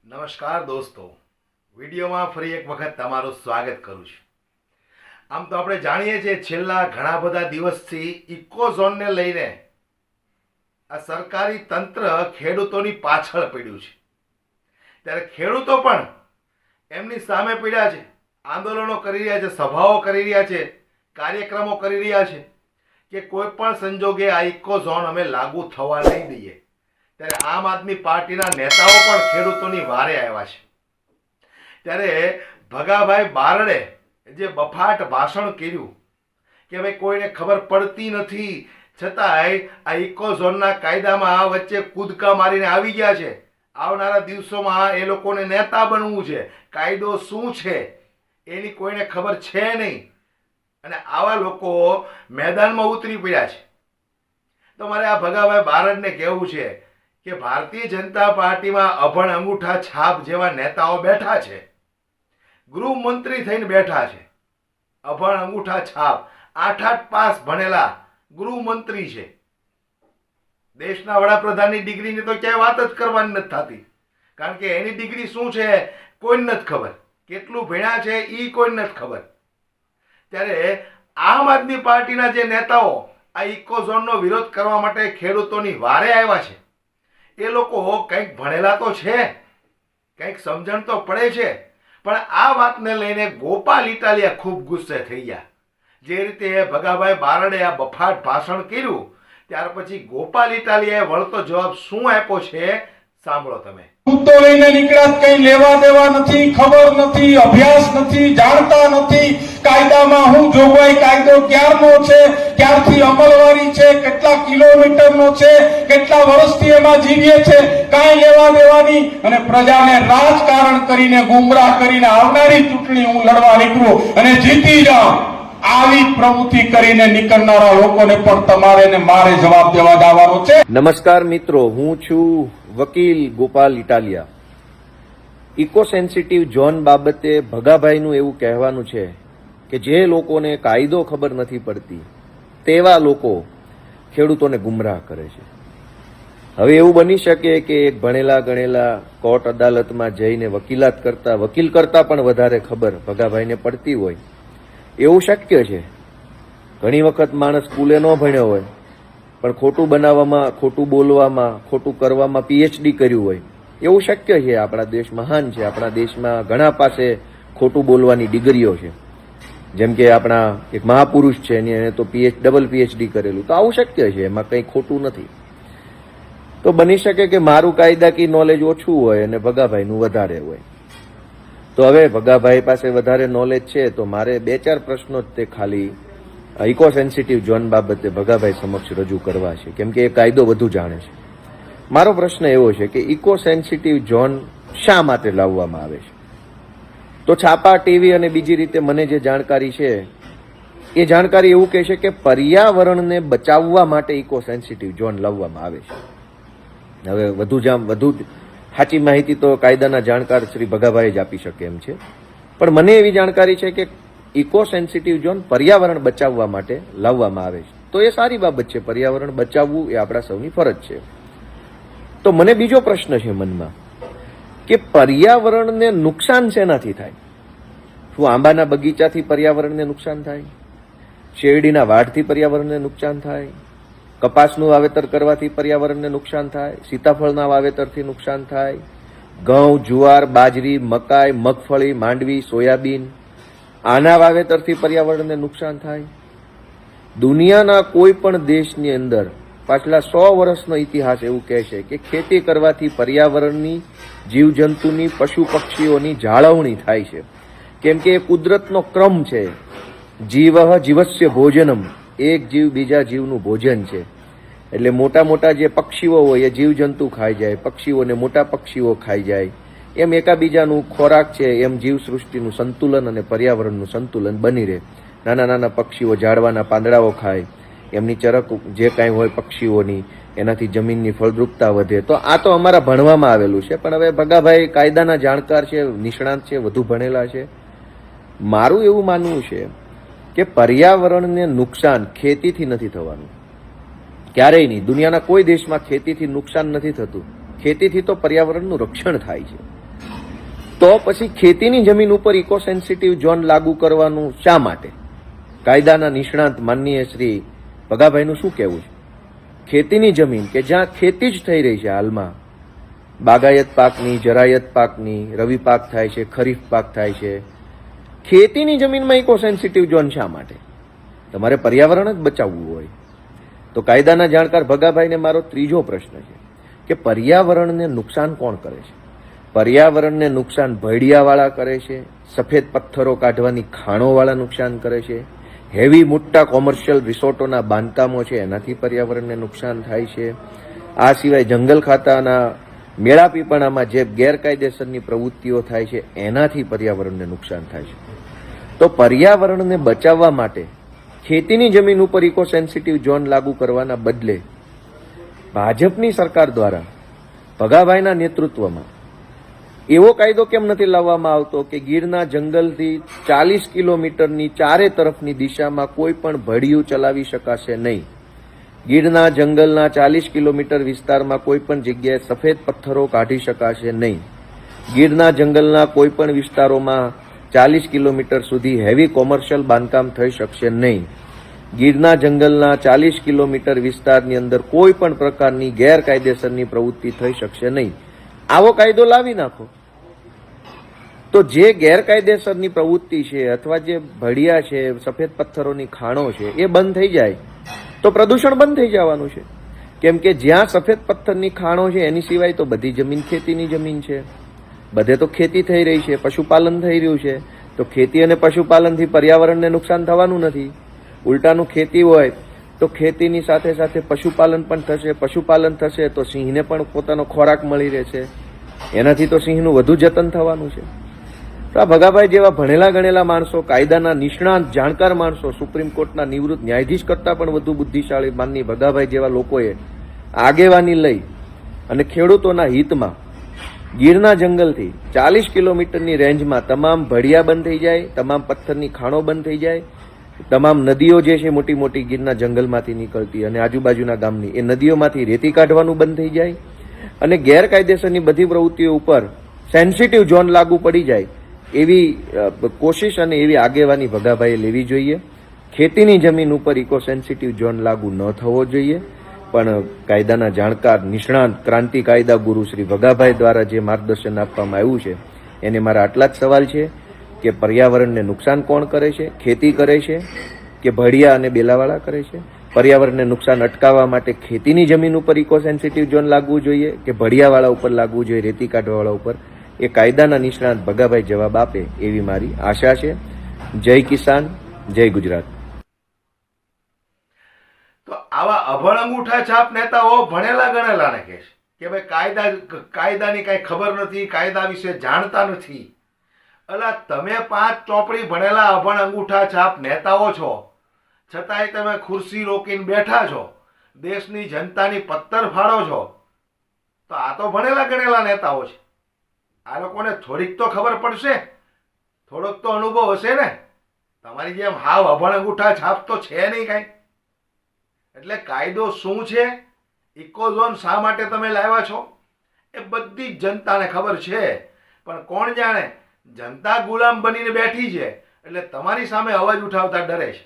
નમસ્કાર દોસ્તો, વિડીયોમાં ફરી એક વખત તમારું સ્વાગત કરું છું. આમ તો આપણે જાણીએ છીએ છેલ્લા ઘણા બધા દિવસથી ઇકોઝોનને લઈને આ સરકારી તંત્ર ખેડૂતોની પાછળ પડ્યું છે. ત્યારે ખેડૂતો પણ એમની સામે પડ્યા છે, આંદોલનો કરી રહ્યા છે, સભાઓ કરી રહ્યા છે, કાર્યક્રમો કરી રહ્યા છે કે કોઈ પણ સંજોગે આ ઇકોઝોન અમે લાગુ થવા નહીં દઈએ. ત્યારે આમ આદમી પાર્ટીના નેતાઓ પણ ખેડૂતોની વારે આવ્યા છે. ત્યારે ભગાભાઈ બારડે જે બફાટ ભાષણ કર્યું કે ભાઈ કોઈને ખબર પડતી નથી, છતાંય આ ઇકોઝોનના કાયદામાં વચ્ચે કૂદકા મારીને આવી ગયા છે. આવનારા દિવસોમાં એ લોકોને નેતા બનવું છે, કાયદો શું છે એની કોઈને ખબર છે નહીં, અને આવા લોકો મેદાનમાં ઉતરી પડ્યા છે. તો મારે આ ભગાભાઈ બારડને કહેવું છે કે ભારતીય જનતા પાર્ટીમાં અભણ અંગૂઠા છાપ જેવા નેતાઓ બેઠા છે, ગૃહમંત્રી થઈને બેઠા છે. અભણ અંગૂઠા છાપ 8 પાસ ભણેલા ગૃહમંત્રી છે. દેશના વડાપ્રધાનની ડિગ્રીની તો ક્યાંય વાત જ કરવાની નથી થતી, કારણ કે એની ડિગ્રી શું છે કોઈને નથી ખબર, કેટલું ભણ્યા છે એ કોઈને નથી ખબર. ત્યારે આમ આદમી પાર્ટીના જે નેતાઓ આ ઇકોઝોનનો વિરોધ કરવા માટે ખેડૂતોની વારે આવ્યા છે, એ લોકો કંઈક ભણેલા તો છે, કંઈક સમજણ તો પડે છે, પણ આ વાતને લઈને ગોપાલ ઇટાલિયા ખૂબ ગુસ્સે થઈ ગયા. જે રીતે ભગાભાઈ બારડે આ બફાટ ભાષણ કર્યું, ત્યાર પછી ગોપાલ ઇટાલિયાએ વળતો જવાબ શું આપ્યો છે સાંભળો તમે. તો લઈને નીકળ્યા, કઈ લેવા દેવા નથી, ખબર નથી, અભ્યાસ નથી, જાણતા નથી કાયદામાં શું જોગવાઈ, કાયદો ક્યારનો છે, ક્યારથી અમલવારી છે, કેટલા કિલોમીટરનો છે, કેટલા વર્ષથી એમાં જીવીએ છે, કાંઈ લેવા દેવાની, અને પ્રજાને રાજકારણ કરીને ગુમરાહ કરીને આવનારી ચૂંટણી હું લડવા નીકળું અને જીતી જાઉં, આવી પ્રવૃત્તિ કરીને નીકળનારા લોકોને પણ તમારે ને મારે જવાબ દેવા જવાનો છે. નમસ્કાર મિત્રો, હું છું વકીલ Gopal Italia. Eco sensitive zone બાબતે ભગાભાઈનું એવું કહેવાનું છે કે જે લોકોને કાયદો ખબર નથી પડતી તેવા લોકો ખેડૂતોને ગુમરાહ કરે છે. હવે એવું બની શકે કે એક ભણેલા ગણેલા કોર્ટ અદાલતમાં જઈને વકીલ કરતા પણ વધારે ખબર ભગાભાઈને પડતી હોય એવું શક્ય છે. ઘણી વખત માણસ સ્કૂલે ન ભણ્યો હોય પણ ખોટું બનાવવામાં, ખોટું બોલવામાં, ખોટું કરવામાં પીએચડી કર્યું હોય એવું શક્ય છે. આપણા દેશ મહાન છે, આપણા દેશમાં ઘણા પાસે ખોટું બોલવાની ડિગ્રીઓ છે. જેમ કે આપણા એક મહાપુરુષ છે, એને તો ડબલ પીએચડી કરેલું, તો આવું શક્ય છે, એમાં કંઈ ખોટું નથી. તો બની શકે કે મારું કાયદાકીય નોલેજ ઓછું હોય અને ભગાભાઈનું વધારે હોય. તો હવે ભગાભાઈ પાસે વધારે નોલેજ છે, તો મારે 2-4 પ્રશ્નો જ તે ખાલી ઇકો સેન્સિટિવ ઝોન બાબતે ભગાભાઈ સમક્ષ રજૂ કરવા છે, કેમ કે એ કાયદો વધુ જાણે છે. મારો પ્રશ્ન એવો છે કે ઇકો સેન્સિટિવ ઝોન શા માટે લાવવામાં આવે છે? તો છાપા, ટીવી અને બીજી રીતે મને જે જાણકારી છે એ જાણકારી એવું કહે છે કે પર્યાવરણને બચાવવા માટે ઇકો સેન્સિટિવ ઝોન લાવવામાં આવે છે. હવે વધુ સાચી માહિતી તો કાયદાના જાણકાર શ્રી ભગાભાઈ જ આપી શકે એમ છે, પણ મને એવી જાણકારી છે કે ઇકો સેન્સિટિવ ઝોન પર્યાવરણ બચાવવા માટે લાવવામાં આવે છે. તો એ સારી બાબત છે, પર્યાવરણ બચાવવું એ આપણા સૌની ફરજ છે. તો મને બીજો પ્રશ્ન છે મનમાં કે પર્યાવરણને નુકસાન શેનાથી થાય? શું આંબાના બગીચાથી પર્યાવરણને નુકસાન થાય? શેરડીના વાઢથી પર્યાવરણને નુકસાન થાય? કપાસનું વાવેતર કરવાથી પર્યાવરણને નુકસાન થાય? સીતાફળના વાવેતરથી નુકસાન થાય? ઘઉં, જુવાર, બાજરી, મકાઈ, મગફળી, માંડવી, સોયાબીન આના વાવેતરથી પર્યાવરણને નુકસાન થાય? દુનિયાના કોઈ પણ દેશની અંદર પાછલા 100 વર્ષનો ઇતિહાસ એવું કહે છે કે ખેતી કરવાથી પર્યાવરણની, જીવજંતુની, પશુ પક્ષીઓની જાળવણી થાય છે, કેમ કે એ કુદરતનો ક્રમ છે. જીવઃ જીવસ્ય ભોજનમ, એક જીવ બીજા જીવનું ભોજન છે. એટલે મોટા જે પક્ષીઓ હોય એ જીવજંતુ ખાઈ જાય, પક્ષીઓને મોટા પક્ષીઓ ખાઈ જાય, એમ એકાબીજાનું ખોરાક છે, એમ જીવસૃષ્ટિનું સંતુલન અને પર્યાવરણનું સંતુલન બની રહે. નાના પક્ષીઓ ઝાડવાના પાંદડાઓ ખાય, એમની ચરક જે કાંઈ હોય પક્ષીઓની, એનાથી જમીનની ફળદ્રુપતા વધે. તો આ તો અમારા ભણવામાં આવેલું છે, પણ હવે ભગાભાઈ કાયદાના જાણકાર છે, નિષ્ણાંત છે, વધુ ભણેલા છે. મારું એવું માનવું છે કે પર્યાવરણને નુકસાન ખેતીથી નથી થવાનું, ક્યારેય નહીં. દુનિયાના કોઈ દેશમાં ખેતીથી નુકસાન નથી થતું. ખેતીથી તો પર્યાવરણનું રક્ષણ થાય છે. તો પછી ખેતીની જમીન ઉપર ઇકો સેન્સિટિવ ઝોન લાગુ કરવાનું શા માટે? કાયદાના નિષ્ણાંત માનનીય શ્રી ભગાભાઈનું શું કહેવું છે? ખેતીની જમીન કે જ્યાં ખેતી જ થઈ રહી છે હાલમાં, બાગાયત પાકની, જરાયત પાકની, રવિ પાક થાય છે, ખરીફ પાક થાય છે, ખેતીની જમીનમાં ઇકો સેન્સિટિવ ઝોન શા માટે? તમારે પર્યાવરણ જ બચાવવું હોય તો કાયદાના જાણકાર ભગાભાઈને મારો ત્રીજો પ્રશ્ન છે કે પર્યાવરણને નુકસાન કોણ કરે છે? પર્યાવરણને નુકસાન ભેડિયાવાળા કરે છે, સફેદ પથ્થરો કાઢવાની ખાણોવાળા નુકસાન કરે છે, હેવી મોટા કોમર્શિયલ રિસોર્ટોના બાંધકામો છે એનાથી પર્યાવરણને નુકસાન થાય છે, આ સિવાય જંગલ ખાતાના મેળાપીપણામાં જે ગેરકાયદેસરની પ્રવૃત્તિઓ થાય છે એનાથી પર્યાવરણને નુકસાન થાય છે. તો પર્યાવરણને બચાવવા માટે ખેતીની જમીન ઉપર ઇકો સેન્સિટિવ ઝોન લાગુ કરવાના બદલે ભાજપની સરકાર દ્વારા ભગાભાઈના નેતૃત્વમાં એવો કાયદો કેમ નથી લાવવામાં આવતો કે ગીરના જંગલથી 40 કિલોમીટરની ચારે તરફની દિશામાં કોઈ પણ ભડિયું ચલાવી શકાશે નહીં? ગીરના જંગલના 40 કિલોમીટર વિસ્તારમાં કોઈ પણ જગ્યાએ સફેદ પથ્થરો કાઢી શકાશે નહીં. ગીરના જંગલના કોઈ પણ વિસ્તારોમાં 40 કિલોમીટર સુધી હેવી કોમર્શિયલ બાંધકામ થઈ શકશે નહીં. ગીરના જંગલના 40 કિલોમીટર વિસ્તારની અંદર કોઈ પણ પ્રકારની ગેરકાયદેસરની પ્રવૃત્તિ થઈ શકશે નહીં. આવો કાયદો લાવી નાખો તો જે ગેરકાયદેસરની પ્રવૃત્તિ છે અથવા જે ભડિયા છે, સફેદ પથ્થરોની ખાણો છે એ બંધ થઈ જાય તો પ્રદૂષણ બંધ થઈ જવાનું છે. કેમ કે જ્યાં સફેદ પથ્થરની ખાણો છે એની સિવાય તો બધી જમીન ખેતીની જમીન છે, બધે તો ખેતી થઈ રહી છે, પશુપાલન થઈ રહ્યું છે. તો ખેતી અને પશુપાલનથી પર્યાવરણને નુકસાન થવાનું નથી. ઉલટાનું ખેતી હોય તો ખેતીની સાથે સાથે પશુપાલન પણ થશે, પશુપાલન થશે તો સિંહને પણ પોતાનો ખોરાક મળી રહેશે, એનાથી તો સિંહનું વધુ જતન થવાનું છે. તો આ ભગાભાઈ જેવા ભણેલા ગણેલા માણસો, કાયદાના નિષ્ણાંત જાણકાર માણસો, સુપ્રીમ કોર્ટના નિવૃત્ત ન્યાયાધીશ કરતાં પણ વધુ બુદ્ધિશાળી માનની ભગાભાઈ જેવા લોકોએ આગેવાની લઈ અને ખેડૂતોના હિતમાં ગીરના જંગલથી 40 કિલોમીટરની રેન્જમાં તમામ ભડિયા બંધ થઈ જાય, તમામ પથ્થરની ખાણો બંધ થઈ જાય, તમામ નદીઓ જે છે મોટી મોટી ગીરના જંગલમાંથી નીકળતી અને આજુબાજુના ગામની એ નદીઓમાંથી રેતી કાઢવાનું બંધ થઈ જાય અને ગેરકાયદેસરની બધી પ્રવૃત્તિઓ ઉપર સેન્સિટિવ ઝોન લાગુ પડી જાય એવી કોશિશ અને એવી આગેવાની ભગાભાઈએ લેવી જોઈએ. ખેતીની જમીન ઉપર ઇકો સેન્સિટિવ ઝોન લાગુ ન થવો જોઈએ, પણ કાયદાના જાણકાર નિષ્ણાંત ક્રાંતિ કાયદા ગુરુ શ્રી ભગાભાઈ દ્વારા જે માર્ગદર્શન આપવામાં આવ્યું છે એને મારા આટલા જ સવાલ છે કે પર્યાવરણને નુકસાન કોણ કરે છે? ખેતી કરે છે કે ભડિયા અને બેલાવાળા કરે છે? પર્યાવરણને નુકસાન અટકાવવા માટે ખેતીની જમીન ઉપર ઇકો સેન્સિટિવ ઝોન લાગવું જોઈએ કે ભડિયાવાળા ઉપર લાગવું જોઈએ, રેતી કાઢવાવાળા ઉપર? એ કાયદાના નિષ્ણાંત ભગાભાઈ જવાબ આપે એવી મારી આશા છે. જય કિસાન, જય ગુજરાત. તો આવા અભણ અંગૂઠા છાપ નેતાઓ ભણેલા ગણેલાને કહે છે કે ભાઈ કાયદાની કાંઈ ખબર નથી, કાયદા વિશે જાણતા નથી. અલા, તમે 5 ચોપડી ભણેલા અભણ અંગૂઠા છાપ નેતાઓ છો, છતાંય તમે ખુરશી રોકીને બેઠા છો, દેશની જનતાની પત્તર ફાડો છો. તો આ તો ભણેલા ગણેલા નેતાઓ છે. આ લોકોને થોડીક તો ખબર પડશે, થોડોક તો અનુભવ હશે ને. તમારી જેમ હાવ અભણ અંગૂઠા છાપ તો છે નહીં કાંઈ. એટલે કાયદો શું છે, ઇકોઝોન શા માટે તમે લાવ્યા છો એ બધી જ જનતાને ખબર છે. પણ કોણ જાણે જનતા ગુલામ બનીને બેઠી છે એટલે તમારી સામે અવાજ ઉઠાવતા ડરે છે.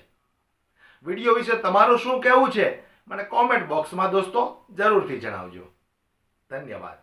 વિડીયો વિશે તમારું શું કહેવું છે મને કોમેન્ટ બોક્સમાં દોસ્તો જરૂરથી જણાવજો. ધન્યવાદ.